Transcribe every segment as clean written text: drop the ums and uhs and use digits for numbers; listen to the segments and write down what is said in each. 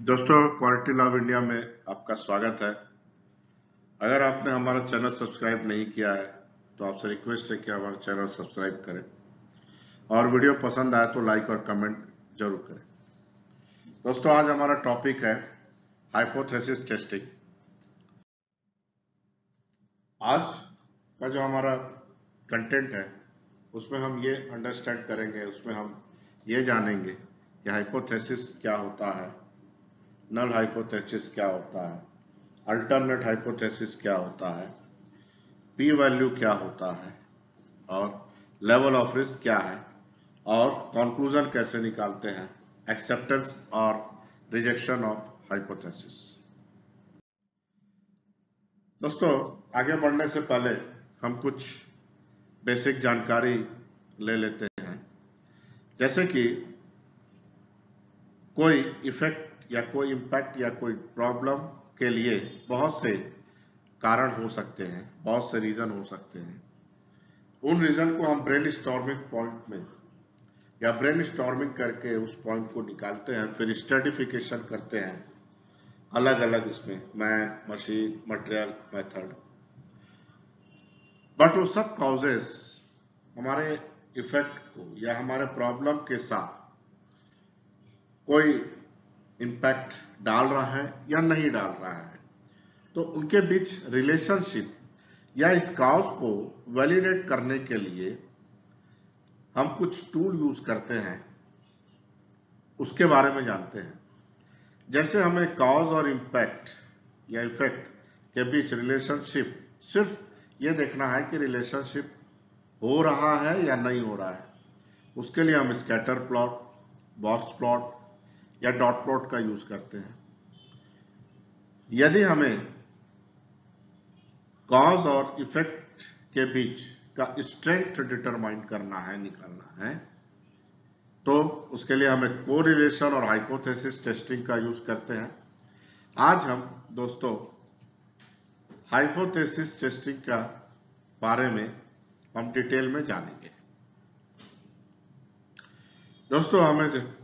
दोस्तों, quality love India में आपका स्वागत है। अगर आपने हमारा चैनल सब्सक्राइब नहीं किया है तो आपसे रिक्वेस्ट है कि हमारा चैनल सब्सक्राइब करें और वीडियो पसंद आए तो लाइक और कमेंट जरूर करें। दोस्तों, आज हमारा टॉपिक है हाइपोथेसिस टेस्टिंग। आज का जो हमारा कंटेंट है उसमें हम ये अंडरस्टैंड करेंगे, उसमें हम ये जानेंगे कि हाइपोथेसिस क्या होता है, नल हाइपोथेसिस क्या होता है, अल्टरनेट हाइपोथेसिस क्या होता है, पी वैल्यू क्या होता है और लेवल ऑफ रिस्क क्या है और कंक्लूजन कैसे निकालते हैं, एक्सेप्टेंस और रिजेक्शन ऑफ हाइपोथेसिस। दोस्तों, आगे बढ़ने से पहले हम कुछ बेसिक जानकारी ले लेते हैं। जैसे कि कोई इफेक्ट या कोई इम्पैक्ट या कोई प्रॉब्लम के लिए बहुत से कारण हो सकते हैं, बहुत से रीजन हो सकते हैं। उन रीजन को हम ब्रेन स्टॉर्मिंग पॉइंट में या ब्रेन स्टॉर्मिंग करके उस पॉइंट को निकालते हैं, फिर स्ट्रेटिफिकेशन करते हैं अलग अलग इसमें man, machine, material, method. But वो सब कॉजेस हमारे इफेक्ट को या हमारे प्रॉब्लम के साथ कोई इम्पैक्ट डाल रहा है या नहीं डाल रहा है, तो उनके बीच रिलेशनशिप या इस कॉज को वैलिडेट करने के लिए हम कुछ टूल यूज करते हैं, उसके बारे में जानते हैं। जैसे हमें कॉज और इम्पैक्ट या इफेक्ट के बीच रिलेशनशिप सिर्फ ये देखना है कि रिलेशनशिप हो रहा है या नहीं हो रहा है, उसके लिए हम स्कैटर प्लॉट, बॉक्स प्लॉट या डॉट प्लॉट का यूज करते हैं। यदि हमें कॉज और इफेक्ट के बीच का स्ट्रेंथ डिटरमाइन करना है, निकालना है, तो उसके लिए हमें कोरिलेशन और हाइपोथेसिस टेस्टिंग का यूज करते हैं। आज हम दोस्तों हाइपोथेसिस टेस्टिंग का बारे में हम डिटेल में जानेंगे। दोस्तों, हमें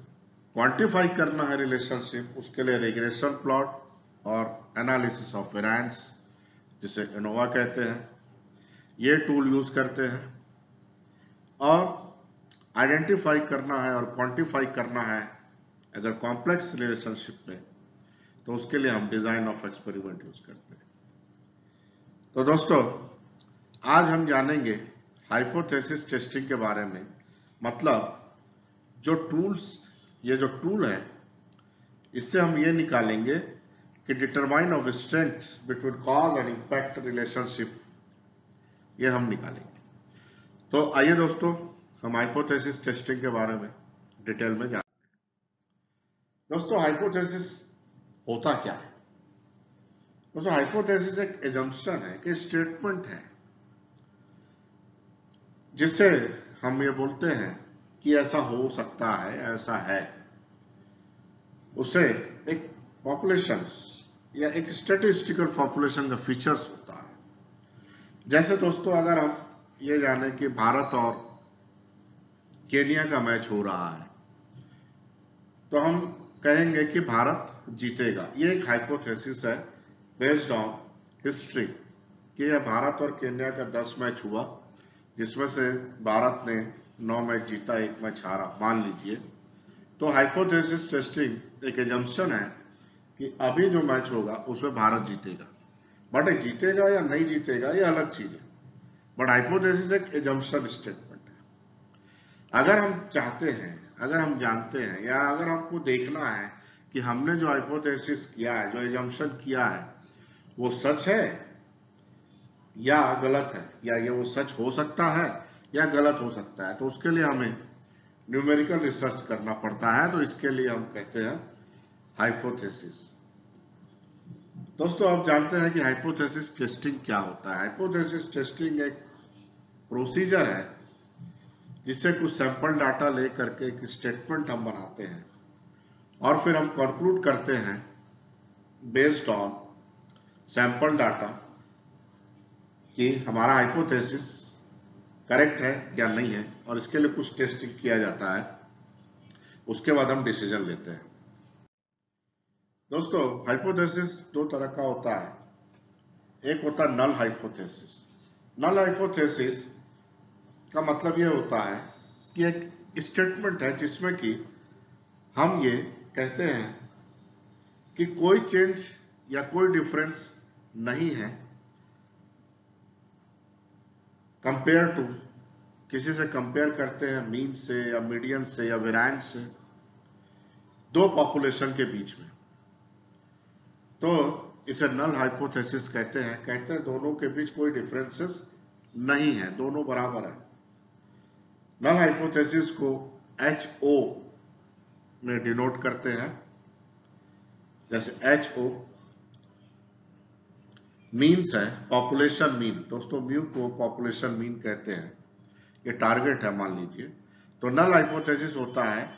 क्वांटिफाई करना है रिलेशनशिप, उसके लिए रिग्रेशन प्लॉट और एनालिसिस ऑफ वेरिएंस, जिसे एनोवा कहते हैं, ये टूल यूज करते हैं। और आइडेंटिफाई करना है और क्वांटिफाई करना है अगर कॉम्प्लेक्स रिलेशनशिप में, तो उसके लिए हम डिजाइन ऑफ एक्सपेरिमेंट यूज करते हैं। तो दोस्तों, आज हम जानेंगे हाइपोथेसिस टेस्टिंग के बारे में। मतलब जो टूल्स, ये जो टूल है, इससे हम ये निकालेंगे कि determine of strength between cause and impact relationship, ये हम निकालेंगे। तो आइए दोस्तों, हम हाइपोथेसिस टेस्टिंग के बारे में डिटेल में जानते हैं। दोस्तों, हाइपोथेसिस होता क्या है? दोस्तों, हाइपोथेसिस एक एजम्पशन है, कि स्टेटमेंट है, जिससे हम ये बोलते हैं कि ऐसा हो सकता है, ऐसा है। उसे एक पॉपुलेशन या एक स्टैटिस्टिकल पॉपुलेशन का फीचर्स होता है। जैसे दोस्तों, अगर हम ये जाने कि भारत और केनिया का मैच हो रहा है, तो हम कहेंगे कि भारत जीतेगा। ये एक हाइपोथेसिस है बेस्ड ऑन हिस्ट्री, कि यह भारत और केनिया का 10 मैच हुआ, जिसमें से भारत ने 9 मैच जीता, 1 मैच हारा, मान लीजिए। तो हाइपोथेसिस टेस्टिंग एक एजम्पशन है कि अभी जो मैच होगा उसमें भारत जीतेगा। बट जीतेगा या नहीं जीतेगा ये अलग चीज है। बट हाइपोथेसिस एक एजम्पशन स्टेटमेंट है। अगर हम चाहते हैं, अगर हम जानते हैं, या अगर हमको देखना है कि हमने जो हाइपोथेसिस किया है, जो एजम्पशन किया है, वो सच है या गलत है, या ये वो सच हो सकता है या गलत हो सकता है, तो उसके लिए हमें न्यूमेरिकल रिसर्च करना पड़ता है। तो इसके लिए हम कहते हैं हाइपोथेसिस। दोस्तों, आप जानते हैं कि हाइपोथेसिस टेस्टिंग क्या होता है। हाइपोथेसिस टेस्टिंग एक प्रोसीजर है जिससे कुछ सैंपल डाटा लेकर के एक स्टेटमेंट हम बनाते हैं और फिर हम कंक्लूड करते हैं बेस्ड ऑन सैंपल डाटा कि हमारा हाइपोथेसिस करेक्ट है या नहीं है, और इसके लिए कुछ टेस्टिंग किया जाता है। उसके बाद हम डिसीजन लेते हैं। दोस्तों हाइपोथेसिस दो तरह का होता है, एक होता है नल हाइपोथेसिस। नल हाइपोथेसिस का मतलब यह होता है कि एक स्टेटमेंट है जिसमें कि हम ये कहते हैं कि कोई चेंज या कोई डिफरेंस नहीं है कंपेयर टू, किसी से कंपेयर करते हैं मीन से या मीडियन से या वेरिएंस से, दो पॉपुलेशन के बीच में, तो इसे नल हाइपोथेसिस कहते हैं दोनों के बीच कोई डिफरेंसेस नहीं है, दोनों बराबर है। नल हाइपोथेसिस को HO में डिनोट करते हैं, जैसे HO मीन्स है पॉपुलेशन मीन। दोस्तों म्यू को पॉपुलेशन मीन कहते हैं, ये टारगेट है मान लीजिए। तो नल हाइपोथेसिस होता है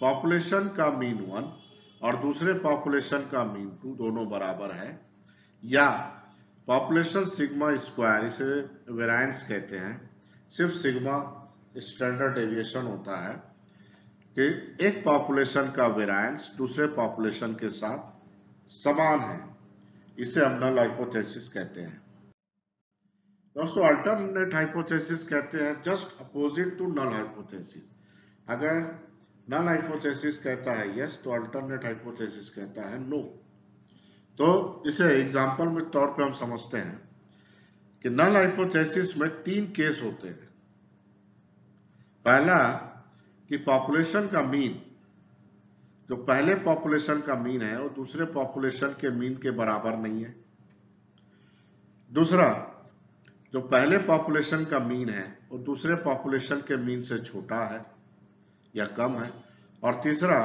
पॉपुलेशन का मीन 1 और दूसरे पॉपुलेशन का मीन 2 दोनों बराबर है, या पॉपुलेशन सिग्मा स्क्वायर, इसे वेरिएंस कहते हैं, सिर्फ सिग्मा स्टैंडर्ड डेविएशन होता है कि एक पॉपुलेशन का वेरिएंस दूसरे पॉपुलेशन के साथ समान है, इसे हम नल हाइपोथेसिस कहते हैं। दोस्तों अल्टरनेट हाइपोथेसिस कहते हैं just opposite to null hypothesis. अगर नल हाइपोथेसिस कहता है यस, तो अल्टरनेट हाइपोथेसिस कहता है नो। तो इसे एग्जांपल में तौर पे हम समझते हैं कि नल हाइपोथेसिस में 3 केस होते हैं। पहला कि पॉपुलेशन का मीन, जो पहले पॉपुलेशन का मीन है वो दूसरे पॉपुलेशन के मीन के बराबर नहीं है। दूसरा, जो पहले पॉपुलेशन का मीन है वो दूसरे पॉपुलेशन के मीन से छोटा है या कम है। और तीसरा,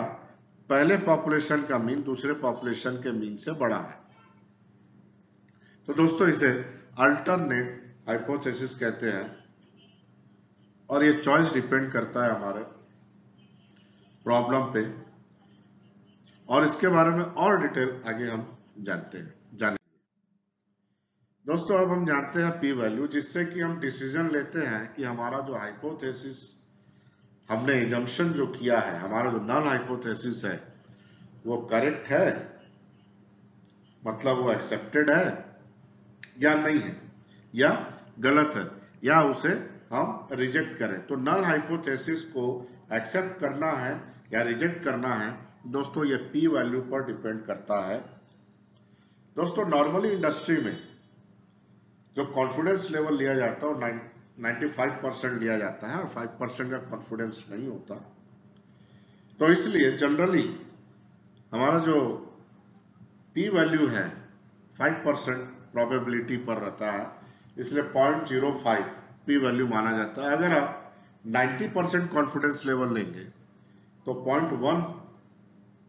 पहले पॉपुलेशन का मीन दूसरे पॉपुलेशन के मीन से बड़ा है। तो दोस्तों इसे अल्टरनेट हाइपोथेसिस कहते हैं, और ये चॉइस डिपेंड करता है हमारे प्रॉब्लम पे, और इसके बारे में और डिटेल आगे हम जानेंगे। दोस्तों अब हम जानते हैं पी वैल्यू, जिससे कि हम डिसीजन लेते हैं कि हमारा जो हाइपोथेसिस हमने एजम्पशन जो किया है, हमारा जो नल हाइपोथेसिस है वो करेक्ट है, मतलब वो एक्सेप्टेड है या नहीं है, या गलत है, या उसे हम रिजेक्ट करें। तो नल हाइपोथेसिस को एक्सेप्ट करना है या रिजेक्ट करना है, दोस्तों ये पी वैल्यू पर डिपेंड करता है। दोस्तों नॉर्मली इंडस्ट्री में जो कॉन्फिडेंस लेवल लिया जाता है वो 95% लिया जाता है और 5% का कॉन्फिडेंस नहीं होता। तो इसलिए जनरली हमारा जो पी वैल्यू है 5% प्रोबेबिलिटी पर रहता है, इसलिए 0.05 पी वैल्यू माना जाता है। अगर आप 90% कॉन्फिडेंस लेवल लेंगे तो 0.1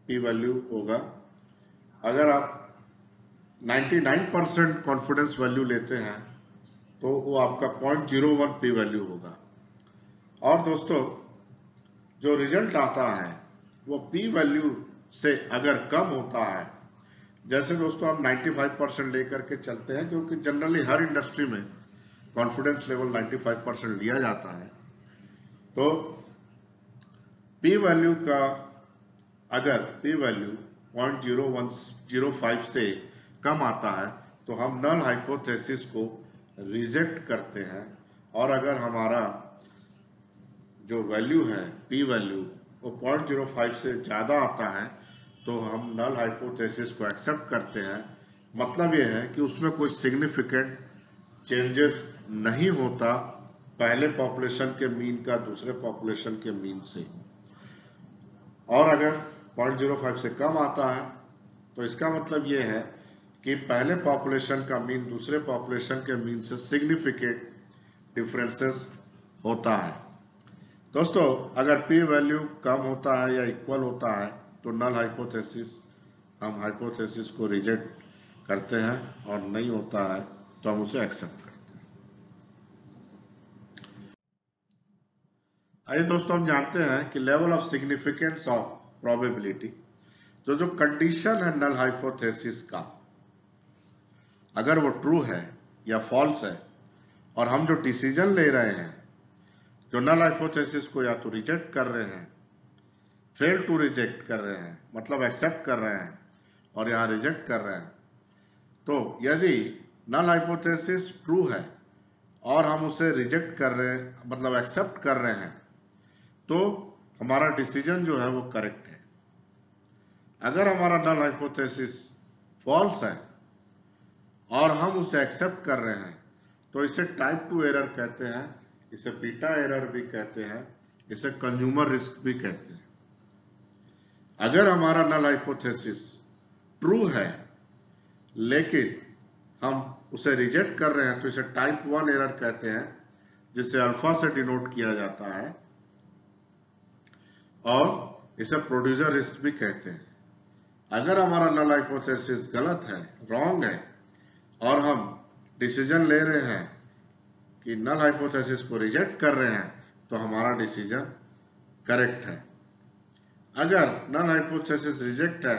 पी वैल्यू होगा। अगर आप 99% कॉन्फिडेंस वैल्यू लेते हैं तो वो आपका 0.01 पी वैल्यू होगा। और दोस्तों जो रिजल्ट आता है वो पी वैल्यू से अगर कम होता है, जैसे दोस्तों हम 95% लेकर के चलते हैं, क्योंकि जनरली हर इंडस्ट्री में कॉन्फिडेंस लेवल 95% लिया जाता है, तो पी वैल्यू का अगर पी वैल्यू 0.0105 से कम आता है तो हम नल हाइपोथेसिस को रिजेक्ट करते हैं। और अगर हमारा जो वैल्यू है पी वैल्यू वो 0.05 से ज्यादा आता है तो हम नल हाइपोथेसिस को एक्सेप्ट करते हैं। मतलब यह है कि उसमें कोई सिग्निफिकेंट चेंजेस नहीं होता पहले पॉपुलेशन के मीन का दूसरे पॉपुलेशन के मीन से। और अगर 0.05 से कम आता है तो इसका मतलब यह है कि पहले पॉपुलेशन का मीन दूसरे पॉपुलेशन के मीन से सिग्निफिकेंट डिफरेंसेस होता है। दोस्तों अगर पी वैल्यू कम होता है या इक्वल होता है तो नल हाइपोथेसिस, हम हाइपोथेसिस को रिजेक्ट करते हैं, और नहीं होता है तो हम उसे एक्सेप्ट करते हैं। आइए दोस्तों हम जानते हैं कि level of significance of probability, जो कंडीशन है नल हाइपोथेसिस का, अगर वो ट्रू है या फॉल्स है, और हम जो डिसीजन ले रहे हैं जो नल हाइपोथेसिस को या तो रिजेक्ट कर रहे हैं, फेल टू रिजेक्ट कर रहे हैं, मतलब एक्सेप्ट कर रहे हैं, और यहाँ रिजेक्ट कर रहे हैं, तो यदि नल हाइपोथेसिस ट्रू है और हम उसे रिजेक्ट कर रहे हैं, मतलब एक्सेप्ट कर रहे हैं, तो हमारा डिसीजन जो है वो करेक्ट है। अगर हमारा नल हाइपोथेसिस फॉल्स है और हम उसे एक्सेप्ट कर रहे हैं, तो इसे टाइप 2 एरर कहते हैं, इसे बीटा एरर भी कहते हैं, इसे कंज्यूमर रिस्क भी कहते हैं। अगर हमारा नल हाइपोथेसिस ट्रू है लेकिन हम उसे रिजेक्ट कर रहे हैं, तो इसे टाइप 1 एरर कहते हैं, जिसे अल्फा से डिनोट किया जाता है, और इसे प्रोड्यूसर रिस्क भी कहते हैं। अगर हमारा नल हाइपोथेसिस गलत है, रॉन्ग है, और हम डिसीजन ले रहे हैं कि नल हाइपोथेसिस को रिजेक्ट कर रहे हैं, तो हमारा डिसीजन करेक्ट है। अगर नल हाइपोथेसिस रिजेक्ट है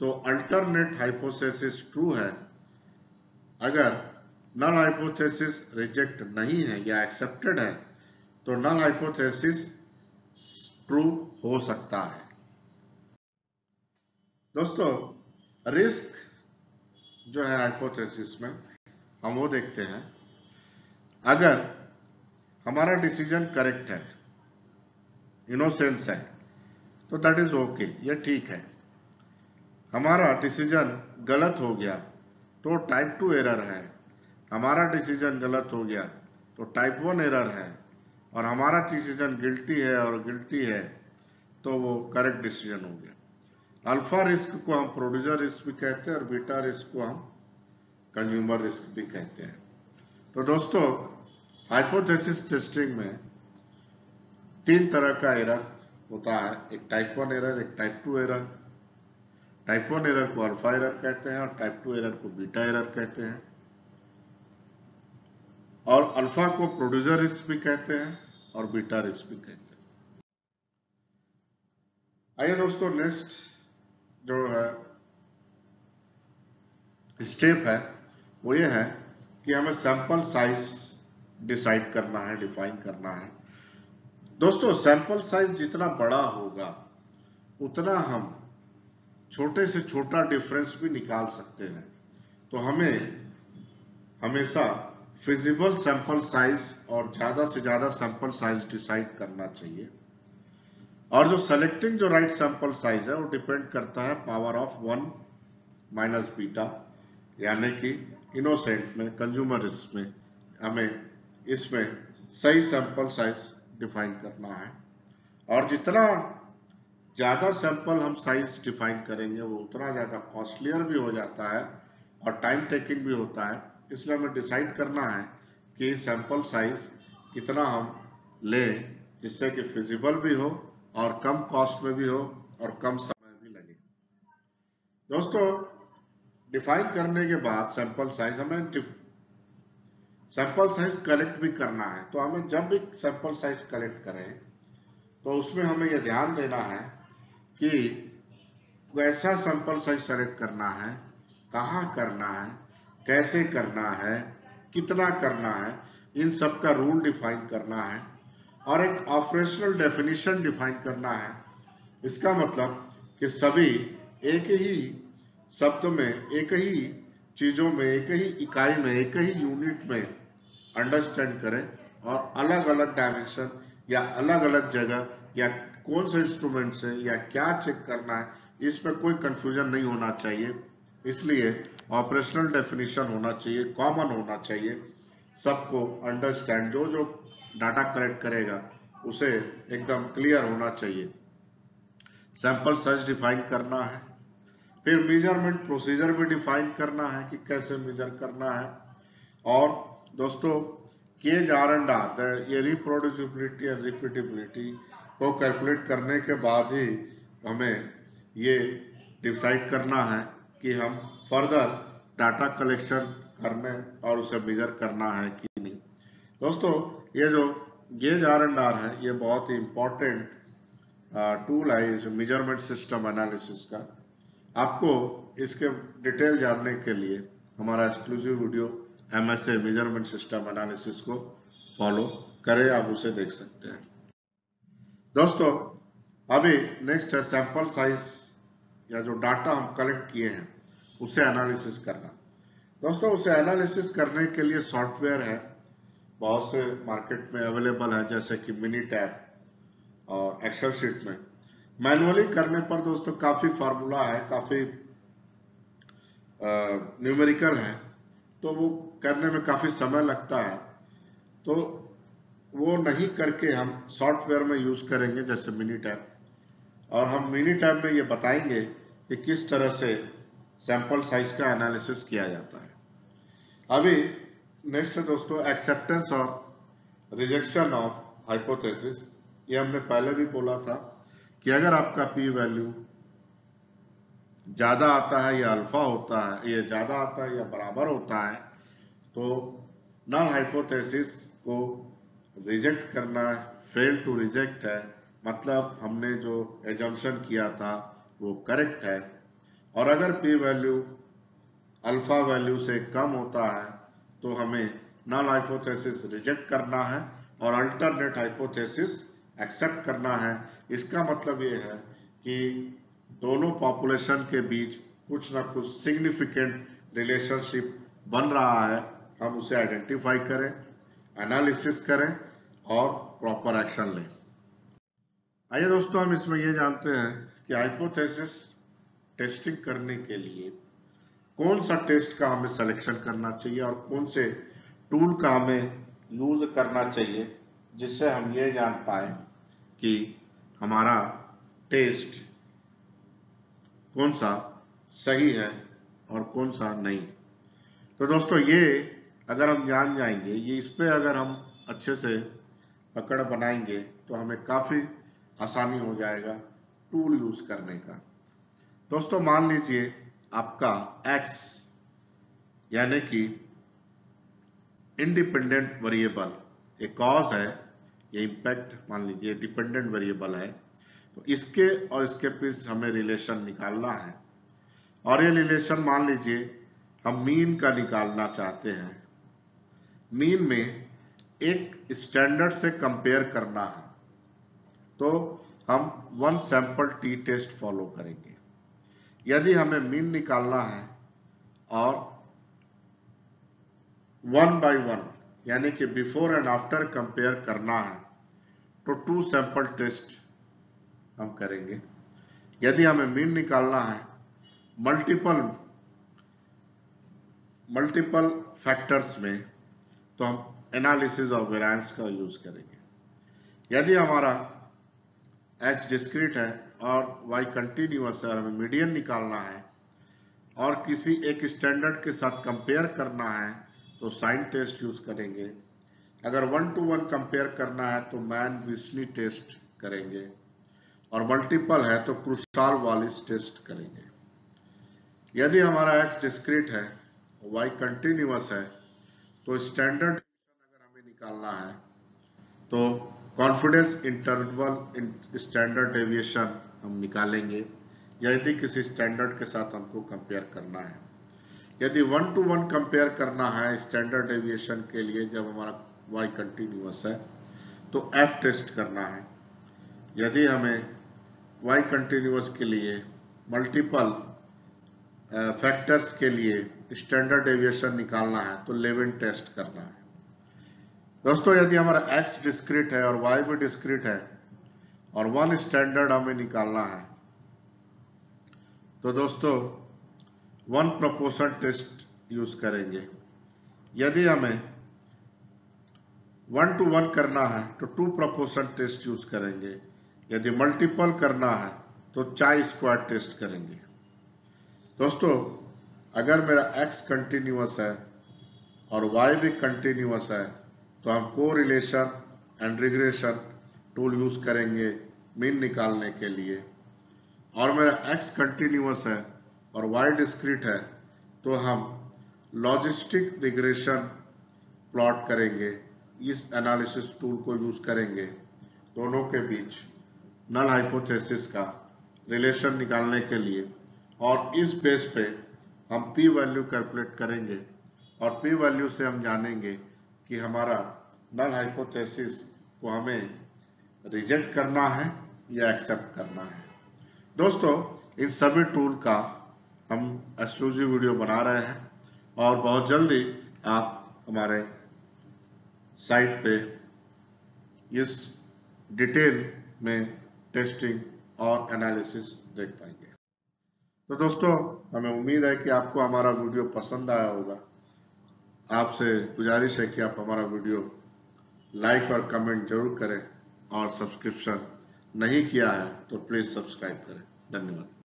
तो अल्टरनेट हाइपोथेसिस ट्रू है। अगर नल हाइपोथेसिस रिजेक्ट नहीं है या एक्सेप्टेड है, तो नल हाइपोथेसिस ट्रू हो सकता है। दोस्तों, रिस्क जो है हाइपोथेसिस में हम वो देखते हैं। अगर हमारा डिसीजन करेक्ट है, इनोसेंस है, तो दैट इज ओके, ये ठीक है। हमारा डिसीजन गलत हो गया तो टाइप 2 एरर है, हमारा डिसीजन गलत हो गया तो टाइप 1 एरर है, और हमारा डिसीजन गिल्टी है और गिल्टी है तो वो करेक्ट डिसीजन हो गया। अल्फा रिस्क को हम प्रोड्यूसर रिस्क भी कहते हैं और बीटा रिस्क को हम कंज्यूमर रिस्क भी कहते हैं। तो दोस्तों, हाइपोथेसिस टेस्टिंग में 3 तरह का एरर होता है, एक टाइप 1 एरर, एक टाइप 2 एरर। टाइप 1 एरर को अल्फा एरर कहते हैं और टाइप 2 एरर को बीटा एरर कहते हैं, और अल्फा को प्रोड्यूसर रिस्क भी कहते हैं और बीटा रिस्क भी कहते हैं। आइए दोस्तों, नेक्स्ट जो है स्टेप है वो ये है कि हमें सैंपल साइज डिसाइड करना है, डिफाइन करना है। दोस्तों, सैंपल साइज जितना बड़ा होगा उतना हम छोटे से छोटा डिफरेंस भी निकाल सकते हैं। तो हमें हमेशा फिजिबल सैंपल साइज और ज्यादा से ज्यादा सैंपल साइज डिसाइड करना चाहिए। और जो सेलेक्टिंग जो राइट सैंपल साइज है वो डिपेंड करता है पावर ऑफ 1 माइनस बीटा, यानी कि इनोसेंट में, कंज्यूमर रिस्क में हमें इसमें सही सैंपल साइज डिफाइन करना है। और जितना ज्यादा सैंपल हम साइज डिफाइन करेंगे वो उतना ज्यादा कॉस्टलियर भी हो जाता है और टाइम टेकिंग भी होता है। इसलिए हमें डिसाइड करना है कि सैंपल साइज कितना हम लें जिससे कि फिजिबल भी हो और कम कॉस्ट में भी हो और कम समय भी लगे। दोस्तों, डिफाइन करने के बाद सैंपल साइज हमें सैंपल साइज कलेक्ट भी करना है। तो हमें जब भी सैंपल साइज कलेक्ट करें तो उसमें हमें यह ध्यान देना है कि कैसा सैंपल साइज सेलेक्ट करना है, कहाँ करना है, कैसे करना है, कितना करना है, इन सब का रूल डिफाइन करना है और एक ऑपरेशनल डेफिनेशन डिफाइन करना है। इसका मतलब कि सभी एक ही शब्द में, एक ही चीजों में, एक ही इकाई में, एक ही यूनिट में अंडरस्टैंड करें और अलग अलग डायमेंशन या अलग अलग जगह या कौन से इंस्ट्रूमेंट से या क्या चेक करना है, इसमें कोई कंफ्यूजन नहीं होना चाहिए। इसलिए ऑपरेशनल डेफिनेशन होना चाहिए, कॉमन होना चाहिए, सबको अंडरस्टैंड, जो डाटा कलेक्ट करेगा उसे एकदम क्लियर होना चाहिए। सैंपल साइज डिफाइन करना है, फिर मेजरमेंट प्रोसीजर भी डिफाइन करना है कि कैसे मेजर करना है। और दोस्तों, केज आर एंड आर, ये रिप्रोड्यूसिबिलिटी और रिपीटेबिलिटी को कैलकुलेट करने के बाद ही हमें ये डिसाइड करना है कि हम फर्दर डाटा कलेक्शन करने और उसे मेजर करना है कि नहीं। दोस्तों, ये जो गेज आर एंड आर है ये बहुत ही इंपॉर्टेंट टूल है इस मेजरमेंट सिस्टम एनालिसिस का। आपको इसके डिटेल जानने के लिए हमारा exclusive video MSA measurement system analysis को फॉलो करें, आप उसे देख सकते हैं। दोस्तों, अभी नेक्स्ट है सैंपल साइज या जो डाटा हम कलेक्ट किए हैं उसे एनालिसिस करना। दोस्तों उसे एनालिसिस करने के लिए सॉफ्टवेयर है, बहुत से मार्केट में अवेलेबल है, जैसे कि मिनीटैब और एक्सेल शीट में। मैनुअली करने पर दोस्तों काफी फार्मूला है, काफी न्यूमेरिकल है, तो वो करने में काफी समय लगता है। तो वो नहीं करके हम सॉफ्टवेयर में यूज करेंगे जैसे मिनीटैब, और हम मिनीटैब में ये बताएंगे कि किस तरह से सैंपल साइज का एनालिसिस किया जाता है। अभी नेक्स्ट है दोस्तों एक्सेप्टेंस और रिजेक्शन ऑफ हाइपोथेसिस। ये हमने पहले भी बोला था कि अगर आपका पी वैल्यू ज्यादा आता है या अल्फा होता है, ये ज्यादा आता है या बराबर होता है, तो नल हाइपोथेसिस को रिजेक्ट करना है, फेल टू रिजेक्ट है, मतलब हमने जो एजम्पशन किया था वो करेक्ट है। और अगर पी वैल्यू अल्फा वैल्यू से कम होता है तो हमें नल हाइपोथेसिस रिजेक्ट करना है और अल्टरनेट हाइपोथेसिस एक्सेप्ट करना है। इसका मतलब ये है कि दोनों पॉपुलेशन के बीच कुछ ना कुछ सिग्निफिकेंट रिलेशनशिप बन रहा है, हम उसे आइडेंटिफाई करें, एनालिसिस करें और प्रॉपर एक्शन लें। आइए दोस्तों हम इसमें ये जानते हैं कि हाइपोथेसिस टेस्टिंग करने के लिए कौन सा टेस्ट का हमें सिलेक्शन करना चाहिए और कौन से टूल का हमें यूज करना चाहिए, जिससे हम ये जान पाए कि हमारा टेस्ट कौन सा सही है और कौन सा नहीं। तो दोस्तों ये अगर हम जान जाएंगे, ये इस पे अगर हम अच्छे से पकड़ बनाएंगे तो हमें काफी आसानी हो जाएगा टूल यूज करने का। दोस्तों मान लीजिए आपका x यानी कि इंडिपेंडेंट वेरिएबल एक कॉज है, ये इंपैक्ट मान लीजिए डिपेंडेंट वेरिएबल है, तो इसके और इसके बीच हमें रिलेशन निकालना है। और ये रिलेशन मान लीजिए हम मीन का निकालना चाहते हैं, मीन में एक स्टैंडर्ड से कंपेयर करना है, तो हम one sample T test follow करेंगे। यदि हमें मीन निकालना है और 1 by 1 यानी कि बिफोर एंड आफ्टर कंपेयर करना है, तो 2 सैंपल टेस्ट हम करेंगे। यदि हमें मीन निकालना है मल्टीपल फैक्टर्स में, तो हम एनालिसिस ऑफ वेरिएंस का यूज करेंगे। यदि हमारा x डिस्क्रीट है और y कंटिन्यूअस है और हमें मीडियन निकालना है और किसी एक स्टैंडर्ड के साथ कंपेयर करना है, तो साइन टेस्ट यूज करेंगे। अगर 1 to 1 कंपेयर करना है तो मैन विस्नी टेस्ट करेंगे, और मल्टीपल है तो क्रुसाल वालिस टेस्ट करेंगे। यदि हमारा x डिस्क्रीट है y कंटिन्यूअस है, तो स्टैंडर्ड अगर हमें निकालना है तो कॉन्फिडेंस इंटरवल स्टैंडर्ड डेविएशन हम निकालेंगे, यदि किसी स्टैंडर्ड के साथ हमको कंपेयर करना है। यदि 1 to 1 कंपेयर करना है स्टैंडर्ड डेविएशन के लिए, जब हमारा y कंटिन्यूअस है, तो f टेस्ट करना है। यदि हमें y कंटिन्यूअस के लिए मल्टीपल फैक्टर्स के लिए स्टैंडर्ड डेविएशन निकालना है, तो लेवेन टेस्ट करना है। दोस्तों यदि हमारा x डिस्क्रीट है और y भी डिस्क्रीट है और 1 स्टैंडर्ड हमें निकालना है, तो दोस्तों 1 प्रोपोर्शन टेस्ट यूज करेंगे। यदि हमें 1 to 1 करना है तो 2 प्रोपोर्शन टेस्ट यूज करेंगे। यदि मल्टीपल करना है तो चाई स्क्वायर टेस्ट करेंगे। दोस्तों अगर मेरा x कंटिन्यूअस है और y भी कंटिन्यूअस है, तो हम correlation and regression tool use करेंगे मीन निकालने के लिए। और मेरा x कंटिन्यूअस है और y डिस्क्रीट है, तो हम लॉजिस्टिक रिग्रेशन प्लॉट करेंगे, इस एनालिसिस टूल को यूज करेंगे दोनों के बीच नल हाइपोथेसिस का रिलेशन निकालने के लिए। और इस बेस पे हम पी वैल्यू कैलकुलेट करेंगे और पी वैल्यू से हम जानेंगे कि हमारा नल हाइपोथेसिस को हमें रिजेक्ट करना है या एक्सेप्ट करना है। दोस्तों इन सभी टूल का हम एक्सक्लूसिव वीडियो बना रहे हैं और बहुत जल्दी आप हमारे साइट पे इस डिटेल में टेस्टिंग और एनालिसिस देख पाएंगे। तो दोस्तों, हमें उम्मीद है कि आपको हमारा वीडियो पसंद आया होगा। आपसे गुजारिश है कि आप हमारा वीडियो लाइक और कमेंट जरूर करें और सब्सक्रिप्शन नहीं किया है तो प्लीज सब्सक्राइब करें। धन्यवाद।